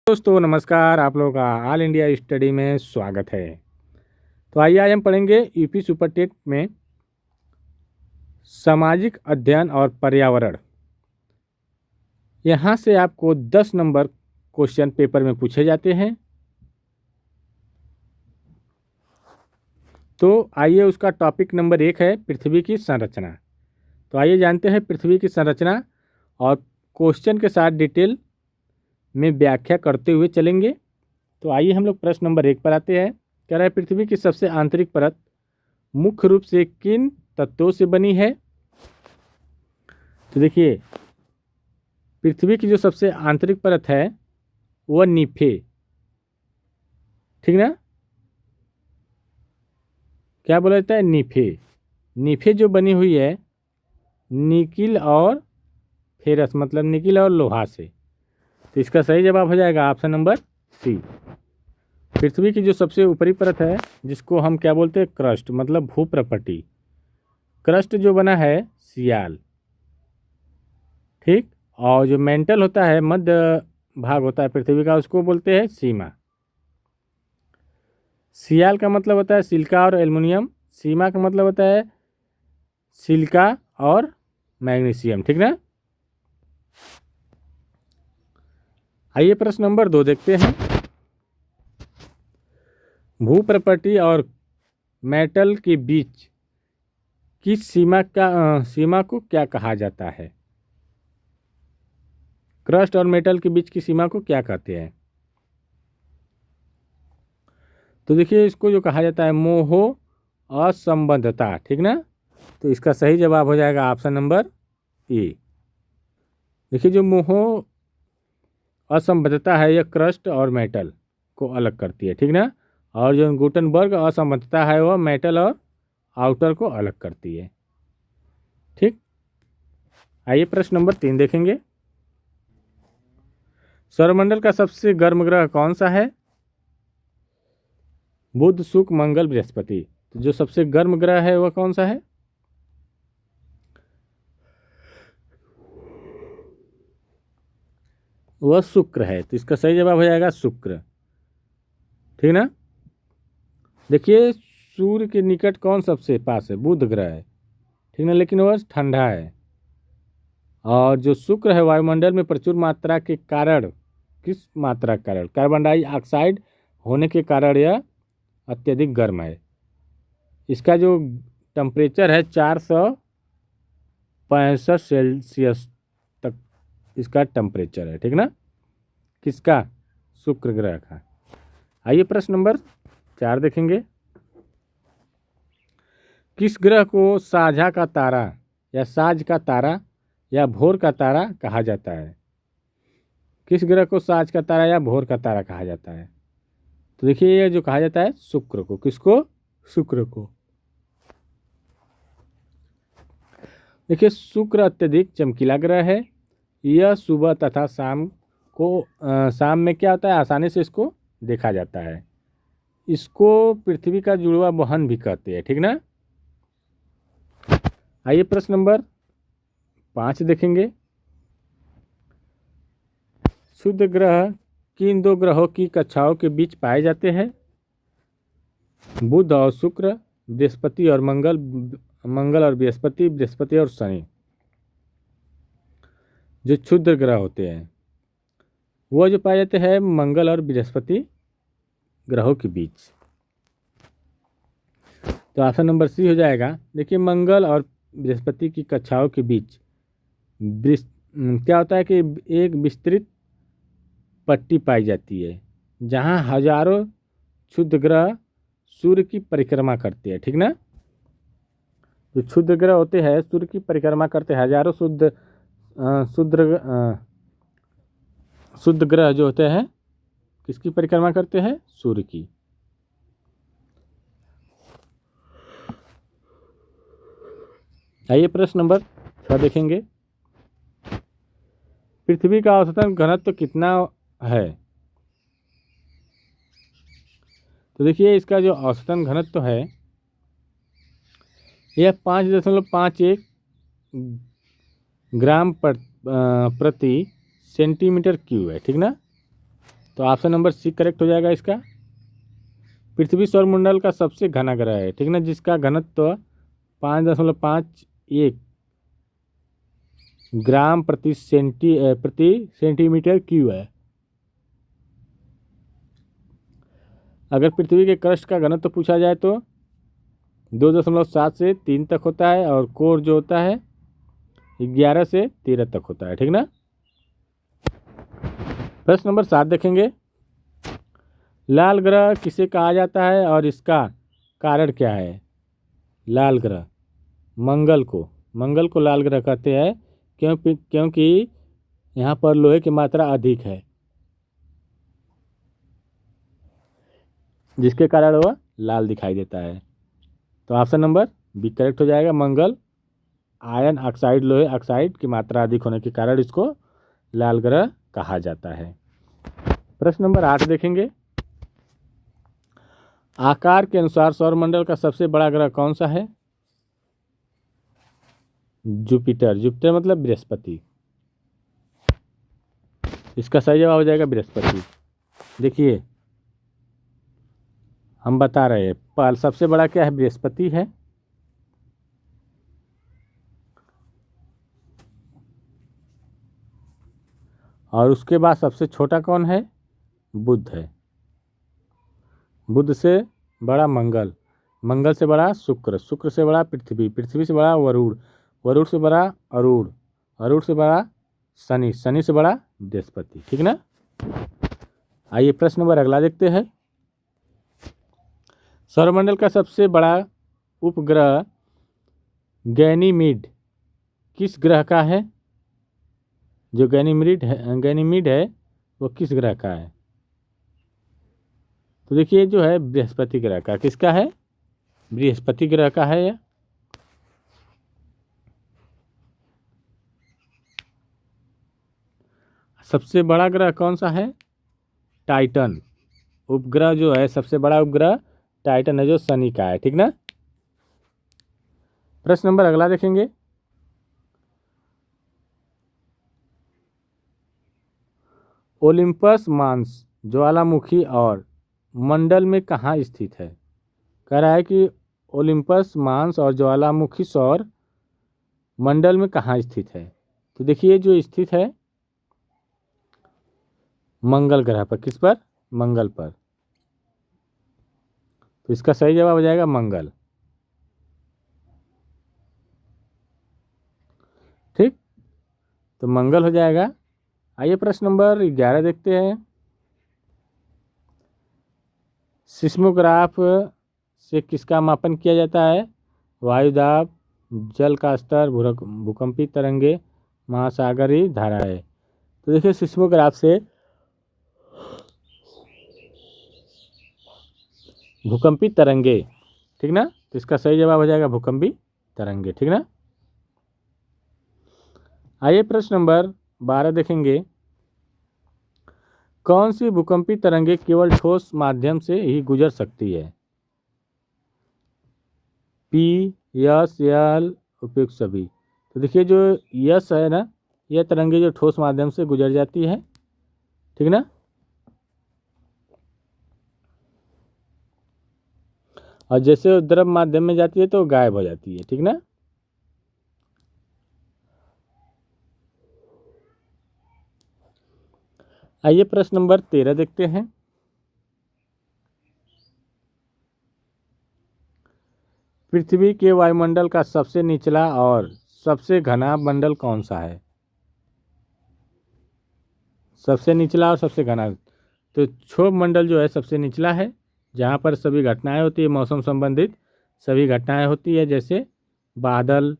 दोस्तों नमस्कार, आप लोगों का ऑल इंडिया स्टडी में स्वागत है। तो आइए आज हम पढ़ेंगे यूपी सुपर टेट में सामाजिक अध्ययन और पर्यावरण। यहाँ से आपको 10 नंबर क्वेश्चन पेपर में पूछे जाते हैं। तो आइए उसका टॉपिक नंबर 1 है पृथ्वी की संरचना। तो आइए जानते हैं पृथ्वी की संरचना और क्वेश्चन के साथ डिटेल में व्याख्या करते हुए चलेंगे। तो आइए हम लोग प्रश्न नंबर 1 पर आते हैं। कह रहा है पृथ्वी की सबसे आंतरिक परत मुख्य रूप से किन तत्वों से बनी है। तो देखिए पृथ्वी की जो सबसे आंतरिक परत है वह निफे, ठीक ना, क्या बोला जाता है, निफे। निफे जो बनी हुई है निकिल और फेरस, मतलब निकिल और लोहा से। तो इसका सही जवाब हो जाएगा ऑप्शन नंबर सी। पृथ्वी की जो सबसे ऊपरी परत है जिसको हम क्या बोलते हैं, क्रस्ट, मतलब भूप्रपटी। क्रस्ट जो बना है सियाल, ठीक। और जो मेंटल होता है, मध्य भाग होता है पृथ्वी का, उसको बोलते हैं सीमा। सियाल का मतलब होता है सिलिका और एल्युमिनियम, सीमा का मतलब होता है सिलिका और मैग्नीशियम, ठीक ना। आइए प्रश्न नंबर 2 देखते हैं। भूप्रपटी और मेटल के बीच किस सीमा को क्या कहा जाता है। क्रस्ट और मेटल के बीच की सीमा को क्या कहते हैं। तो देखिए इसको जो कहा जाता है मोह असंबद्धता, ठीक ना। तो इसका सही जवाब हो जाएगा ऑप्शन नंबर ए। देखिए जो मोह असंबद्धता है यह क्रस्ट और मेटल को अलग करती है, ठीक ना। और जो गुटनबर्ग असंबद्धता है वह मेटल और आउटर को अलग करती है, ठीक। आइए प्रश्न नंबर 3 देखेंगे। सौरमंडल का सबसे गर्म ग्रह कौन सा है। बुध, शुक्र, मंगल, बृहस्पति। तो जो सबसे गर्म ग्रह है वह कौन सा है। वह शुक्र है। तो इसका सही जवाब हो जाएगा शुक्र, ठीक ना। देखिए सूर्य के निकट कौन सबसे पास है, बुध ग्रह है, ठीक ना, लेकिन वह ठंडा है। और जो शुक्र है वायुमंडल में प्रचुर मात्रा के कारण, किस मात्रा के कारण, कार्बन डाइऑक्साइड होने के कारण यह अत्यधिक गर्म है। इसका जो टेम्परेचर है 465 सेल्सियस तक इसका टेम्परेचर है, ठीक ना, किसका, शुक्र ग्रह का। आइए प्रश्न नंबर 4 देखेंगे। किस ग्रह को साझा का तारा या साज का तारा या भोर का तारा कहा जाता है। किस ग्रह को साज का तारा या भोर का तारा कहा जाता है। तो देखिए ये जो कहा जाता है शुक्र को, किसको, शुक्र को। देखिए शुक्र अत्यधिक चमकीला ग्रह है। यह सुबह तथा शाम में क्या होता है, आसानी से इसको देखा जाता है। इसको पृथ्वी का जुड़वा बहन भी कहते हैं, ठीक ना। आइए प्रश्न नंबर 5 देखेंगे। शुद्ध ग्रह किन 2 ग्रहों की कक्षाओं के बीच पाए जाते हैं। बुध और शुक्र, बृहस्पति और मंगल और बृहस्पति, बृहस्पति और शनि। जो क्षुद्र ग्रह होते हैं वो जो पाए जाते हैं मंगल और बृहस्पति ग्रहों के बीच। तो ऑप्शन नंबर सी हो जाएगा। देखिए मंगल और बृहस्पति की कक्षाओं के बीच क्या होता है कि एक विस्तृत पट्टी पाई जाती है जहां हजारों क्षुद्र ग्रह सूर्य की परिक्रमा करते हैं, ठीक ना। जो क्षुद्र ग्रह होते हैं सूर्य की परिक्रमा करते हैं, हजारों शुद्ध ग्रह जो होते हैं किसकी परिक्रमा करते हैं, सूर्य की। आइए प्रश्न नंबर 6 देखेंगे। पृथ्वी का औसतन घनत्व कितना है। तो देखिए इसका जो औसतन घनत्व है यह 5.51 ग्राम प्रति सेंटीमीटर क्यूब है, ठीक ना। तो ऑप्शन नंबर सी करेक्ट हो जाएगा इसका। पृथ्वी सौरमंडल का सबसे घना ग्रह है, ठीक ना, जिसका घनत्व 5.51 ग्राम प्रति सेंटीमीटर क्यूब है। अगर पृथ्वी के क्रस्ट का घनत्व पूछा जाए तो 2.7 से 3 तक होता है, और कोर जो होता है 11 से 13 तक होता है, ठीक ना। प्रश्न नंबर 7 देखेंगे। लाल ग्रह किसे कहा जाता है और इसका कारण क्या है? लाल ग्रह मंगल को लाल ग्रह कहते हैं, क्योंकि यहाँ पर लोहे की मात्रा अधिक है, जिसके कारण वह लाल दिखाई देता है। तो ऑप्शन नंबर बी करेक्ट हो जाएगा। मंगल आयन ऑक्साइड, लोहे ऑक्साइड की मात्रा अधिक होने के कारण इसको लाल ग्रह कहा जाता है। प्रश्न नंबर 8 देखेंगे। आकार के अनुसार सौरमंडल का सबसे बड़ा ग्रह कौन सा है? जुपिटर मतलब बृहस्पति। इसका सही जवाब हो जाएगा बृहस्पति। देखिए हम बता रहे हैं, पहला सबसे बड़ा क्या है? बृहस्पति है। और उसके बाद सबसे छोटा कौन है? बुध है। बुध से बड़ा मंगल से बड़ा शुक्र से बड़ा पृथ्वी से बड़ा वरुण से बड़ा अरुण से बड़ा शनि से बड़ा बृहस्पति, ठीक ना। आइए प्रश्न नंबर अगला देखते हैं। सौरमंडल का सबसे बड़ा उपग्रह गैनीमीड किस ग्रह का है? जो गैनीमीड है वो किस ग्रह का है? तो देखिए जो है बृहस्पति ग्रह का। किसका है? बृहस्पति ग्रह का है यह। सबसे बड़ा ग्रह कौन सा है? टाइटन। उपग्रह जो है सबसे बड़ा उपग्रह टाइटन है, जो शनि का है, ठीक ना। प्रश्न नंबर अगला देखेंगे। ओलिम्पस मांस ज्वालामुखी और मंडल में कहाँ स्थित है? कह रहा है कि ओलिम्पस मांस और ज्वालामुखी सौर मंडल में कहाँ स्थित है? तो देखिए जो स्थित है मंगल ग्रह पर। किस पर? मंगल पर। तो इसका सही जवाब हो जाएगा मंगल, ठीक। तो मंगल हो जाएगा। आइए प्रश्न नंबर 11 देखते हैं। सिस्मोग्राफ से किसका मापन किया जाता है? वायुदाब, जल का स्तर, भूकंपी तरंगे, महासागरीय धाराएं। तो देखिए सिस्मोग्राफ से भूकंपी तरंगे, ठीक ना। तो इसका सही जवाब हो जाएगा भूकंपी तरंगे, ठीक ना। आइए प्रश्न नंबर 12 देखेंगे। कौन सी भूकंपी तरंगे केवल ठोस माध्यम से ही गुजर सकती है? पी, यस, यल, उपयुक्त सभी। तो देखिए जो यस है ना, यह तरंगे जो ठोस माध्यम से गुजर जाती है, ठीक ना। और जैसे द्रव माध्यम में जाती है तो गायब हो जाती है, ठीक ना। आइए प्रश्न नंबर 13 देखते हैं। पृथ्वी के वायुमंडल का सबसे निचला और सबसे घना मंडल कौन सा है? सबसे निचला और सबसे घना। तो क्षोभ मंडल जो है सबसे निचला है, जहाँ पर सभी घटनाएं होती है, मौसम संबंधित सभी घटनाएं होती है, जैसे बादल,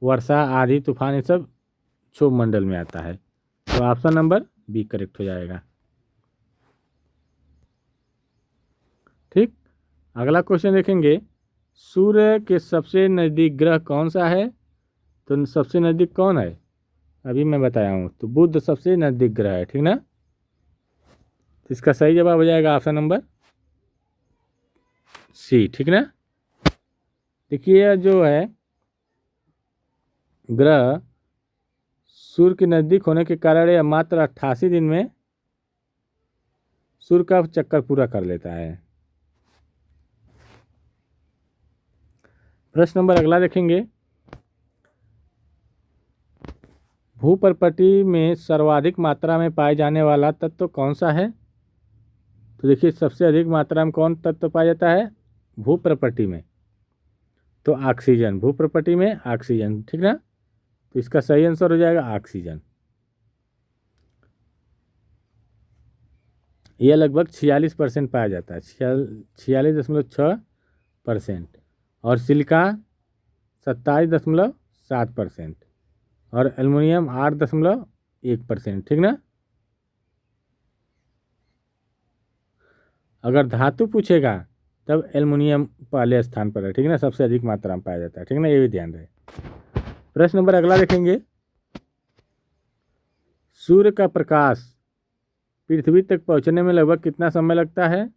वर्षा, आंधी, तूफान, ये सब क्षोभ मंडल में आता है। तो ऑप्शन नंबर बी करेक्ट हो जाएगा, ठीक। अगला क्वेश्चन देखेंगे। सूर्य के सबसे नज़दीक ग्रह कौन सा है? तो सबसे नज़दीक कौन है? अभी मैं बताया हूँ, तो बुध सबसे नज़दीक ग्रह है, ठीक ना। तो इसका सही जवाब हो जाएगा ऑप्शन नंबर सी, ठीक ना। देखिए जो है ग्रह सूर्य के नज़दीक होने के कारण यह मात्र 88 दिन में सूर्य का चक्कर पूरा कर लेता है। प्रश्न नंबर अगला देखेंगे, भूपर्पटी में सर्वाधिक मात्रा में पाए जाने वाला तत्व कौन सा है? तो देखिए सबसे अधिक मात्रा में कौन तत्व पाया जाता है भूपर्पटी में? तो ऑक्सीजन, भूपर्पटी में ऑक्सीजन, ठीक ना। तो इसका सही आंसर हो जाएगा ऑक्सीजन। यह लगभग 46% पाया जाता है, 46.6%, और सिलिका 27.7% और एल्युमिनियम 8.1%, ठीक ना। अगर धातु पूछेगा तब एल्युमिनियम पहले स्थान पर है, ठीक ना, सबसे अधिक मात्रा में पाया जाता है, ठीक ना, ये भी ध्यान रहे। प्रश्न नंबर अगला देखेंगे, सूर्य का प्रकाश पृथ्वी तक पहुंचने में लगभग कितना समय लगता है?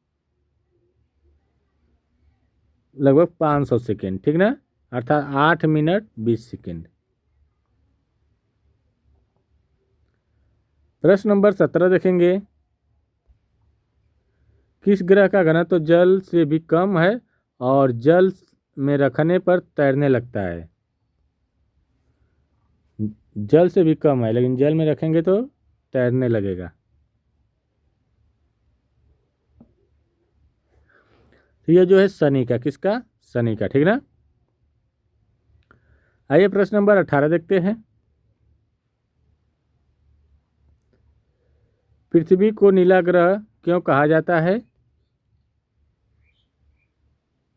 लगभग 500 सेकेंड, ठीक ना, अर्थात 8 मिनट 20 सेकेंड। प्रश्न नंबर 17 देखेंगे, किस ग्रह का घनत्व जल से भी कम है और जल में रखने पर तैरने लगता है? जल से भी कम है लेकिन जल में रखेंगे तो तैरने लगेगा। तो ये जो है शनि का, किसका? शनि का, ठीक ना। आइए प्रश्न नंबर 18 देखते हैं, पृथ्वी को नीला ग्रह क्यों कहा जाता है?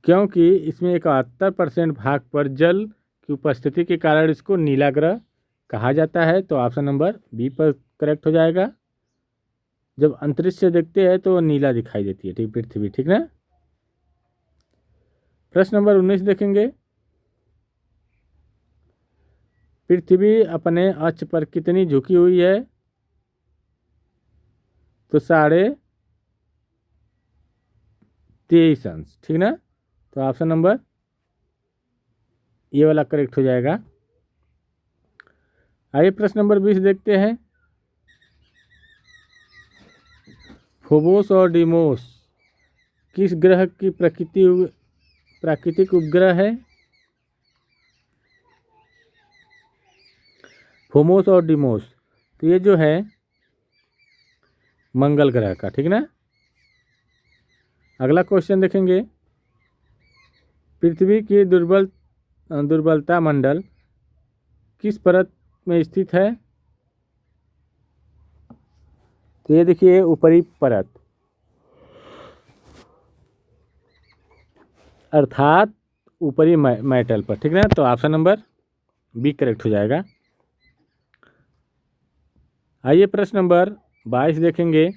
क्योंकि इसमें 71% भाग पर जल की उपस्थिति के कारण इसको नीला ग्रह कहा जाता है। तो ऑप्शन नंबर बी पर करेक्ट हो जाएगा। जब अंतरिक्ष से देखते हैं तो नीला दिखाई देती है, ठीक, पृथ्वी, ठीक ना। प्रश्न नंबर 19 देखेंगे, पृथ्वी अपने अक्ष पर कितनी झुकी हुई है? तो 23.5 अंश, ठीक ना। तो ऑप्शन नंबर ये वाला करेक्ट हो जाएगा। आइए प्रश्न नंबर 20 देखते हैं, फोबोस और डीमोस किस ग्रह की प्राकृतिक उपग्रह है? फोमोस और डीमोस, तो ये जो है मंगल ग्रह का, ठीक ना। अगला क्वेश्चन देखेंगे, पृथ्वी की दुर्बलता मंडल किस परत में स्थित है? तो ये देखिए ऊपरी परत, अर्थात ऊपरी मेटल पर, ठीक ना। तो ऑप्शन नंबर बी करेक्ट हो जाएगा। आइए प्रश्न नंबर 22 देखेंगे,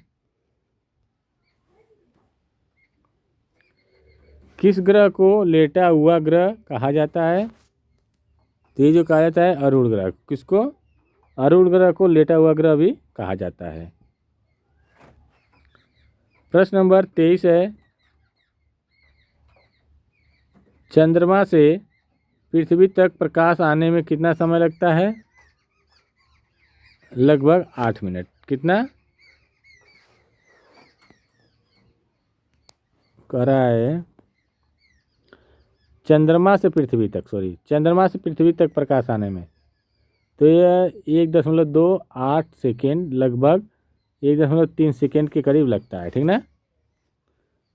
किस ग्रह को लेटा हुआ ग्रह कहा जाता है? तो ये जो कहा जाता है अरुण ग्रह, किसको? अरुण ग्रह को लेटा हुआ ग्रह भी कहा जाता है। प्रश्न नंबर 23 है, चंद्रमा से पृथ्वी तक प्रकाश आने में कितना समय लगता है? लगभग 8 मिनट, कितना? कह रहा है चंद्रमा से पृथ्वी तक प्रकाश आने में, तो यह 1.28 सेकेंड, लगभग 1.3 सेकेंड के करीब लगता है, ठीक ना,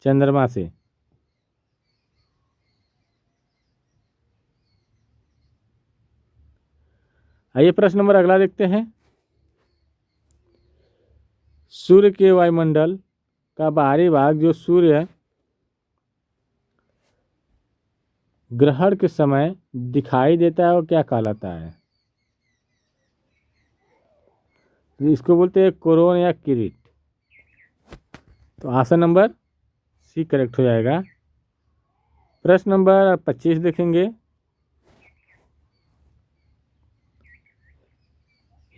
चंद्रमा से। आइए प्रश्न नंबर अगला देखते हैं, सूर्य के वायुमंडल का बाहरी भाग जो सूर्य ग्रहण के समय दिखाई देता है वो क्या कहलाता है? तो इसको बोलते हैं कोरोन या किरीट। तो ऑप्शन नंबर सी करेक्ट हो जाएगा। प्रश्न नंबर 25 देखेंगे,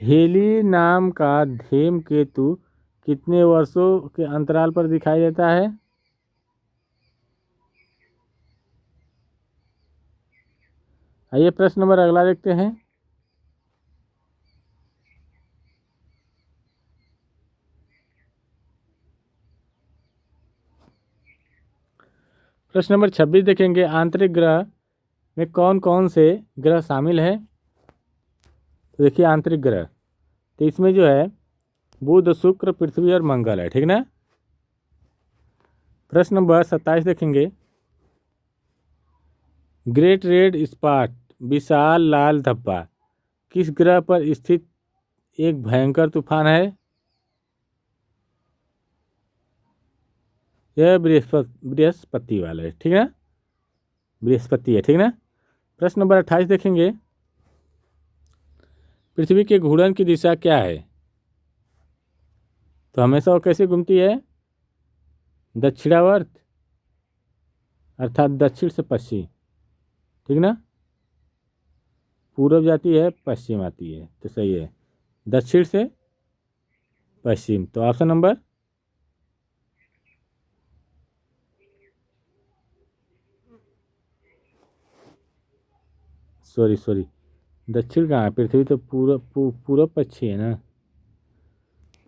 हेली नाम का धूमकेतु कितने वर्षों के अंतराल पर दिखाई देता है? आइए प्रश्न नंबर अगला देखते हैं, प्रश्न नंबर 26 देखेंगे, आंतरिक ग्रह में कौन कौन से ग्रह शामिल है। तो देखिए आंतरिक ग्रह, तो इसमें जो है बुध, शुक्र, पृथ्वी और मंगल है, ठीक ना। प्रश्न नंबर 27 देखेंगे, ग्रेट रेड स्पॉट विशाल लाल धब्बा किस ग्रह पर स्थित एक भयंकर तूफान है। यह बृहस्पति वाला है, ठीक है, बृहस्पति है, ठीक ना। प्रश्न नंबर 28 देखेंगे, पृथ्वी के घूर्णन की दिशा क्या है। तो हमेशा वो कैसे घूमती है, दक्षिणावर्त, अर्थात दक्षिण से पश्चिम, ठीक ना। पूरब जाती है, पश्चिम आती है, तो सही है दक्षिण से पश्चिम। तो ऑप्शन नंबर सॉरी दक्षिण कहाँ है, पृथ्वी तो पूरब पश्चिम है ना,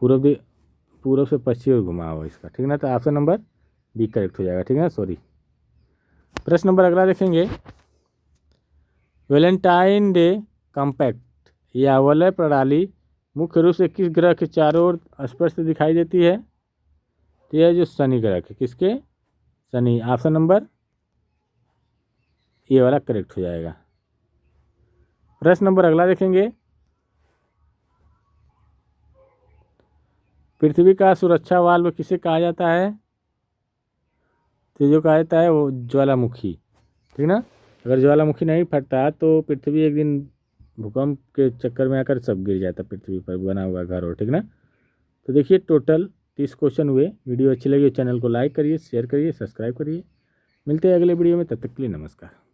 पूरब से पश्चिम और घुमा हुआ इसका, ठीक ना। तो ऑप्शन नंबर बी करेक्ट हो जाएगा, ठीक है, सॉरी। प्रश्न नंबर अगला देखेंगे, वैलेंटाइन डे कॉम्पैक्ट या वलय प्रणाली मुख्य रूप से किस ग्रह के चारों ओर स्पष्ट दिखाई देती है। तो यह जो शनि ग्रह के, किसके, शनि। ऑप्शन नंबर ये वाला करेक्ट हो जाएगा। प्रश्न नंबर अगला देखेंगे, पृथ्वी का सुरक्षा वाल्व किसे कहा जाता है। तो जो कहा जाता है वो ज्वालामुखी, ठीक ना। अगर ज्वालामुखी नहीं फटता तो पृथ्वी एक दिन भूकंप के चक्कर में आकर सब गिर जाता पृथ्वी पर बना हुआ घर, और ठीक ना। तो देखिए टोटल 30 क्वेश्चन हुए। वीडियो अच्छी लगी तो चैनल को लाइक करिए, शेयर करिए, सब्सक्राइब करिए। मिलते हैं अगले वीडियो में, तब तक के लिए नमस्कार।